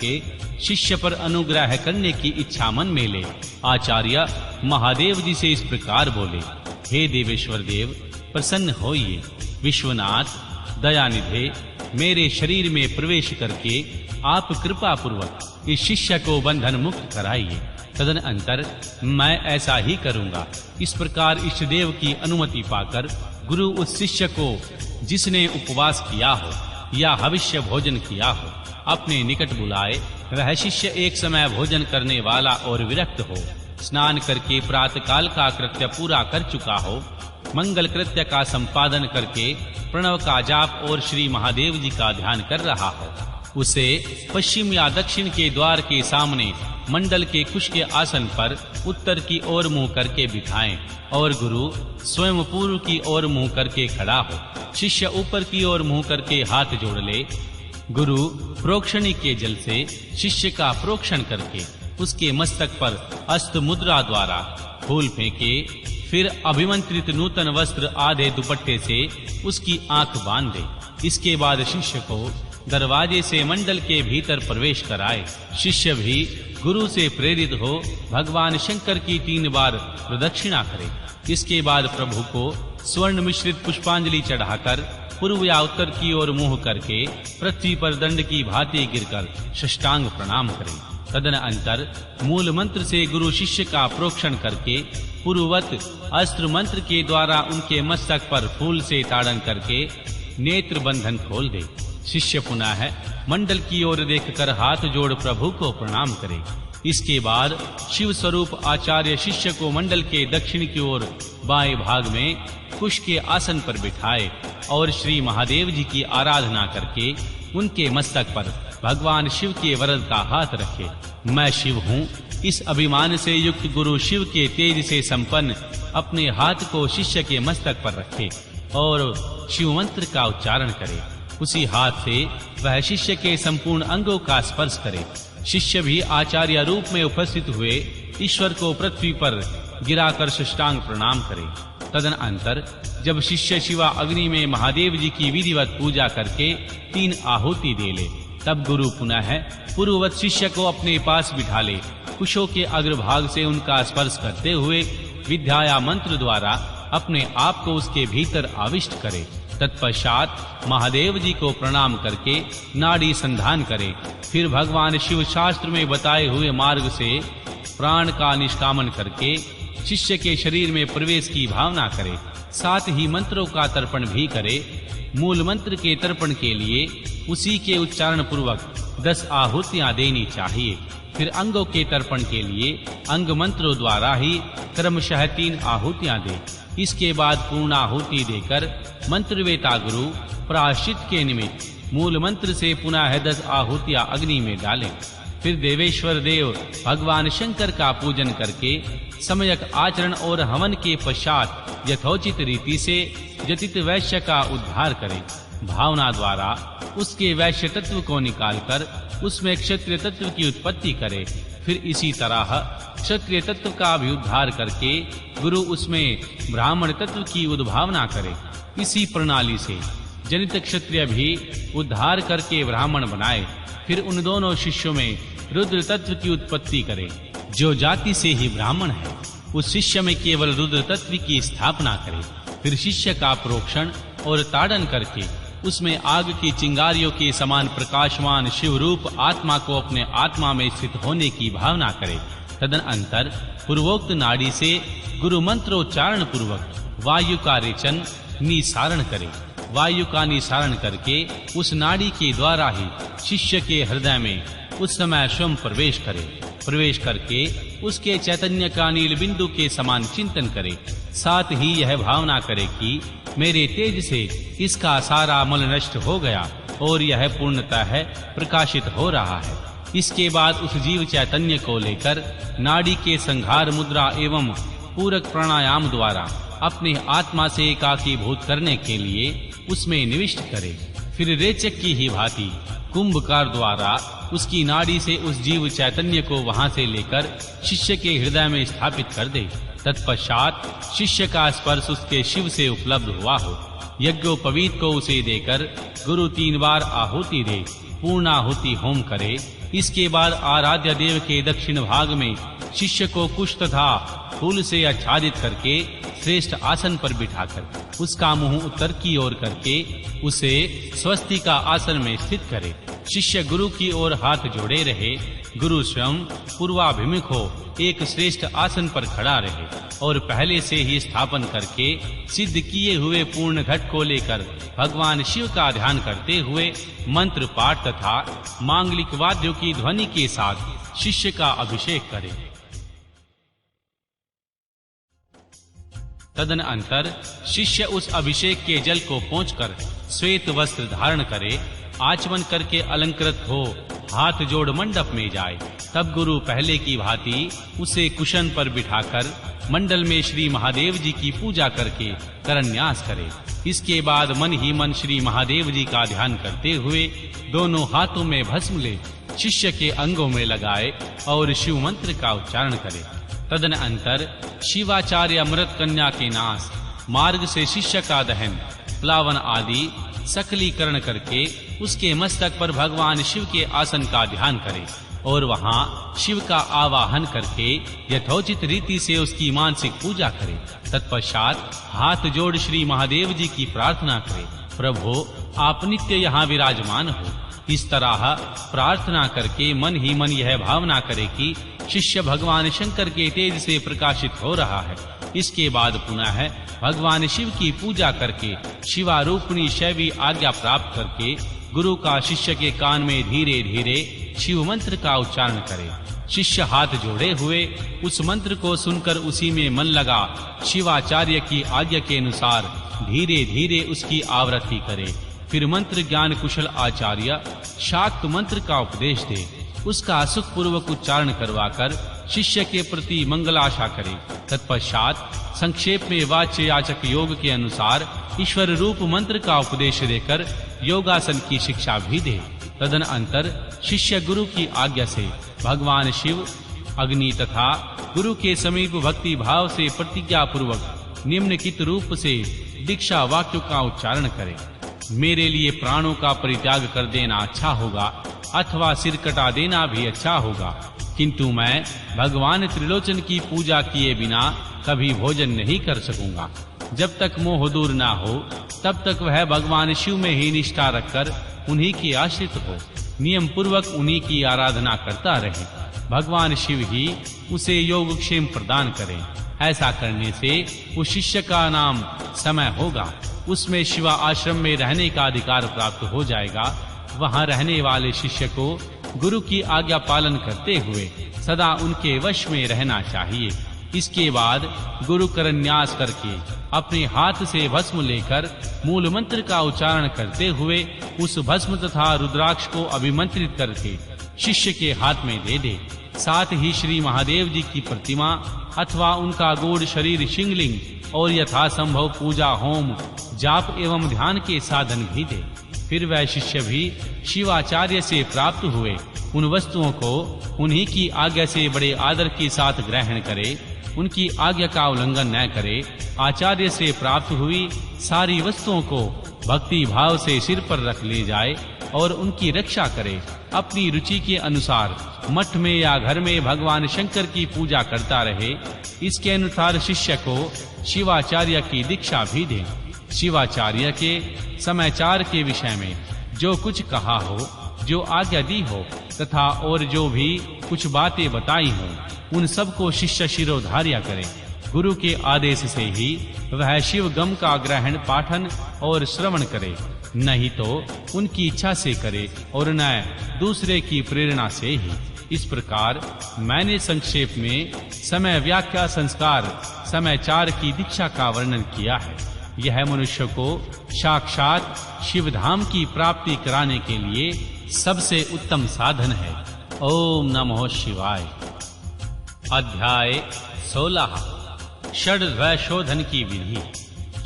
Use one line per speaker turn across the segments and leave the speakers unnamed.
करके शिष्य पर अनुग्रह करने की इच्छा मन में ले आचार्य महादेव जी से इस प्रकार बोले, हे देवेश्वर देव, प्रसन्न होइए। विश्वनाथ दयानिधे, मेरे शरीर में प्रवेश करके आप कृपा पूर्वक इस शिष्य को बंधन मुक्त कराइए। तदनंतर मैं ऐसा ही करूंगा। इस प्रकार इष्टदेव की अनुमति पाकर गुरु उस शिष्य को जिसने उपवास किया हो या हविष्य भोजन किया हो अपने निकट बुलाए। वह शिष्य एक समय भोजन करने वाला और विरक्त हो, स्नान करके प्रातःकाल का कृत्य पूरा कर चुका हो, मंगल कृत्य का संपादन करके प्रणव का जाप और श्री महादेव जी का ध्यान कर रहा हो, उसे पश्चिम या दक्षिण के द्वार के सामने मंडल के कुश के आसन पर उत्तर की ओर मुंह करके बिठाएं और गुरु स्वयं पूर्व की ओर मुंह करके खड़ा हो। शिष्य ऊपर की ओर मुंह करके हाथ जोड़ ले। गुरु प्रोक्षणी के जल से शिष्य का प्रोक्षण करके उसके मस्तक पर अस्त मुद्रा द्वारा फूल फेंके। फिर अभिमंत्रित नूतन वस्त्र आधे दुपट्टे से उसकी आंख बांध दे। इसके बाद शिष्य को दरवाजे से मंडल के भीतर प्रवेश कराए। शिष्य भी गुरु से प्रेरित हो भगवान शंकर की 3 बार प्रदक्षिणा करे। इसके बाद प्रभु को स्वर्ण मिश्रित पुष्पांजलि चढ़ाकर पूर्व या उत्तर की ओर मुंह करके पृथ्वी पर दंड की भांति गिरकर साष्टांग प्रणाम करे। तदनंतर मूल मंत्र से गुरु शिष्य का प्रोक्षण करके पूर्ववत अस्त्र मंत्र के द्वारा उनके मस्तक पर फूल से ताड़न करके नेत्र बंधन खोल दे। शिष्य पुनः मंडल की ओर देखकर हाथ जोड़ प्रभु को प्रणाम करे। इसके बाद शिव स्वरूप आचार्य शिष्य को मंडल के दक्षिण की ओर बाएं भाग में कुश के आसन पर बिठाए और श्री महादेव जी की आराधना करके उनके मस्तक पर भगवान शिव के वरद का हाथ रखे। मैं शिव हूँ, इस अभिमान से युक्त गुरु शिव के तेज से संपन्न अपने हाथ को शिष्य के मस्तक पर रखे और शिव मंत्र का उच्चारण करे। उसी हाथ से वह शिष्य के संपूर्ण अंगों का स्पर्श करे। शिष्य भी आचार्य रूप में उपस्थित हुए ईश्वर को पृथ्वी पर गिराकर साष्टांग प्रणाम करे। तदनंतर जब शिष्य शिवा अग्नि में महादेव जी की विधिवत पूजा करके 3 आहुति दे ले, तब गुरु पुनः पूर्ववत शिष्य को अपने पास बिठा ले। कुशों के अग्रभाग से उनका स्पर्श करते हुए विद्या या मंत्र द्वारा अपने आप को उसके भीतर आविष्ट करे। तत्पश्चात महादेव जी को प्रणाम करके नाड़ी संधान करे। फिर भगवान शिव शास्त्र में बताए हुए मार्ग से प्राण का निष्कामन करके शिष्य के शरीर में प्रवेश की भावना करे। साथ ही मंत्रों का तर्पण भी करे। मूल मंत्र के तर्पण के लिए उसी के उच्चारण पूर्वक 10 आहुतियां देनी चाहिए। फिर अंगों के तर्पण के लिए अंग मंत्रों द्वारा ही क्रमशः 3 आहुतियां दे। इसके बाद पूर्णाहुति देकर मंत्रवेता गुरु प्रायश्चित के निमित्त मूल मंत्र से पुनः 10 आहुतियां अग्नि में डालें। फिर देवेश्वर देव भगवान शंकर का पूजन करके सम्यक आचरण और हवन के पश्चात यथोचित रीति से जतित वैश्य का उद्धार करें। भावना द्वारा उसके वैश्य तत्व को निकालकर उसमें क्षत्रिय तत्व की उत्पत्ति करे। फिर इसी तरह क्षत्रिय तत्व का भी उद्धार करके गुरु उसमें ब्राह्मण तत्व की उद्भावना करे। इसी प्रणाली से जनित क्षत्रिय भी उद्धार करके ब्राह्मण बनाए। फिर उन दोनों शिष्यों में रुद्र तत्व की उत्पत्ति करे। जो जाति से ही ब्राह्मण है उस शिष्य में केवल रुद्र तत्व की स्थापना करे। फिर शिष्य का प्रोक्षण और ताड़न करके उसमें आग की चिंगारियों के समान प्रकाशमान शिव रूप आत्मा को अपने आत्मा में स्थित होने की भावना करे। तदनंतर पूर्वोक्त नाड़ी से गुरु मंत्रोच्चारण पूर्वक वायु का रेचन निसारण करे। वायु का निसारण करके उस नाड़ी के द्वारा ही शिष्य के हृदय में उस समय स्वयं प्रवेश करे। प्रवेश करके उसके चैतन्य का नील बिंदु के समान चिंतन करे। साथ ही यह भावना करे कि मेरे तेज से इसका सारा मल नष्ट हो गया और यह पूर्णतः प्रकाशित हो रहा है। इसके बाद उस जीव चैतन्य को लेकर नाड़ी के संघार मुद्रा एवं पूरक प्राणायाम द्वारा अपने आत्मा से एकाकीभूत करने के लिए उसमें निविष्ट करे। फिर रेचक की ही भांति कुंभकार द्वारा उसकी नाड़ी से उस जीव चैतन्य को वहां से लेकर शिष्य के हृदय में स्थापित कर दे। तत्पश्चात शिष्य का स्पर्श उसके शिव से उपलब्ध हुआ हो यज्ञोपवीत को उसे देकर गुरु 3 बार आहुति दे, पूर्णाहुति होम करे। इसके बाद आराध्य देव के दक्षिण भाग में शिष्य को कुश तथा फूल से आच्छादित करके श्रेष्ठ आसन पर बिठाकर उसका मुंह उत्तर की ओर करके उसे स्वस्ति का आसन में स्थित करे। शिष्य गुरु की ओर हाथ जोड़े रहे। गुरु स्वयं पूर्वाभिमुख हो एक श्रेष्ठ आसन पर खड़ा रहे और पहले से ही स्थापन करके सिद्ध किए हुए पूर्ण घट को लेकर भगवान शिव का ध्यान करते हुए मंत्र पाठ तथा मांगलिक वाद्यों की ध्वनि के साथ शिष्य का अभिषेक करे। तदनंतर शिष्य उस अभिषेक के जल को पोंछकर श्वेत वस्त्र धारण करे, आचमन करके अलंकृत हो हाथ जोड़ मंडप में जाए। तब गुरु पहले की भांति उसे कुशन पर बिठाकर मंडल में श्री महादेव जी की पूजा करके करन्यास करे। इसके बाद मन ही मन श्री महादेव जी का ध्यान करते हुए दोनों हाथों में भस्म ले शिष्य के अंगों में लगाए और शिव मंत्र का उच्चारण करे। तदनंतर शिवाचार्य अमृत कन्या के नाश, मार्ग से शिष्य का दहन, प्लावन आदि सकलीकरण करके उसके मस्तक पर भगवान शिव के आसन का ध्यान करे और वहां शिव का आवाहन करके यथोचित रीति से उसकी मानसिक पूजा करे। तत्पश्चात हाथ जोड़ श्री महादेव जी की प्रार्थना करे, प्रभु आप नित्य यहाँ विराजमान हो। इस तरह प्रार्थना करके मन ही मन यह भावना करे कि शिष्य भगवान शंकर के तेज से प्रकाशित हो रहा है। इसके बाद पुनः भगवान शिव की पूजा करके शिवारूपिणी शैवी आज्ञा प्राप्त करके गुरु का शिष्य के कान में धीरे धीरे शिव मंत्र का उच्चारण करे। शिष्य हाथ जोड़े हुए उस मंत्र को सुनकर उसी में मन लगा शिवाचार्य की आज्ञा के अनुसार धीरे धीरे उसकी आवृत्ति करे। फिर मंत्र ज्ञान कुशल आचार्य शाक्त मंत्र का उपदेश दे, उसका सुख पूर्वक उच्चारण करवाकर शिष्य के प्रति मंगलाशा करे। तत्पश्चात संक्षेप में वाच्य याचक योग के अनुसार ईश्वर रूप मंत्र का उपदेश देकर योगासन की शिक्षा भी दे। तदनंतर शिष्य गुरु की आज्ञा से भगवान शिव, अग्नि तथा गुरु के समीप भक्ति भाव से प्रतिज्ञा पूर्वक निम्नलिखित रूप से दीक्षा वाक्यों का उच्चारण करे। मेरे लिए प्राणों का परित्याग कर देना अच्छा होगा अथवा सिर कटा देना भी अच्छा होगा, किंतु मैं भगवान त्रिलोचन की पूजा किए बिना कभी भोजन नहीं कर सकूंगा। जब तक मोह दूर ना हो तब तक वह भगवान शिव में ही निष्ठा रखकर उन्हीं की आश्रित हो, नियम पूर्वक उन्हीं की आराधना करता रहे। भगवान शिव ही उसे योगक्षेम प्रदान करें। ऐसा करने से उस शिष्य का नाम समय होगा, उसमें शिवा आश्रम में रहने का अधिकार प्राप्त हो जाएगा। वहां रहने वाले शिष्य को गुरु की आज्ञा पालन करते हुए सदा उनके वश में रहना चाहिए। इसके बाद गुरु करन्यास करके अपने हाथ से भस्म लेकर मूल मंत्र का उच्चारण करते हुए उस भस्म तथा रुद्राक्ष को अभिमंत्रित करके शिष्य के हाथ में दे दे। साथ ही श्री महादेव जी की प्रतिमा अथवा उनका गूढ़ शरीर शिंगलिंग और यथासंभव पूजा होम जाप एवं ध्यान के साधन भी दे। फिर वह शिष्य भी शिवाचार्य से प्राप्त हुए उन वस्तुओं को उन्हीं की आज्ञा से बड़े आदर के साथ ग्रहण करे, उनकी आज्ञा का उल्लंघन न करे। आचार्य से प्राप्त हुई सारी वस्तुओं को भक्ति भाव से सिर पर रख ले जाए और उनकी रक्षा करे। अपनी रुचि के अनुसार मठ में या घर में भगवान शंकर की पूजा करता रहे। इसके अनुसार शिष्य को शिवाचार्य की दीक्षा भी दे। शिवाचार्य के समाचार के विषय में जो कुछ कहा हो, जो आज्ञा दी हो तथा और जो भी कुछ बातें बताई हो, उन सब को शिष्य शिरोधार्य करे। गुरु के आदेश से ही वह शिव गम का ग्रहण पाठन और श्रवण करे, नहीं तो उनकी इच्छा से करे और न दूसरे की प्रेरणा से ही। इस प्रकार मैंने संक्षेप में समय व्याख्या संस्कार समाचार की दीक्षा का वर्णन किया है। यह मनुष्य को साक्षात शिव धाम की प्राप्ति कराने के लिए सबसे उत्तम साधन है। ओम नमः शिवाय। अध्याय 16 षड् शोधन की विधि।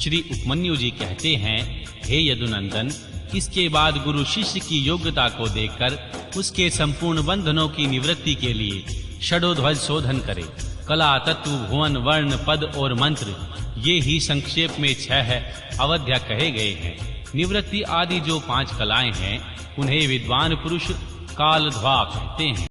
श्री उपमन्यु जी कहते हैं, हे यदुनंदन, इसके बाद गुरु शिष्य की योग्यता को देखकर उसके संपूर्ण बंधनों की निवृत्ति के लिए षडोध्वज शोधन करे। कला, तत्व, भुवन, वर्ण, पद और मंत्र ये ही संक्षेप में 6 अवध्या कहे गए हैं। निवृत्ति आदि जो 5 कलाएं हैं उन्हें विद्वान पुरुष कालध्वा कहते हैं।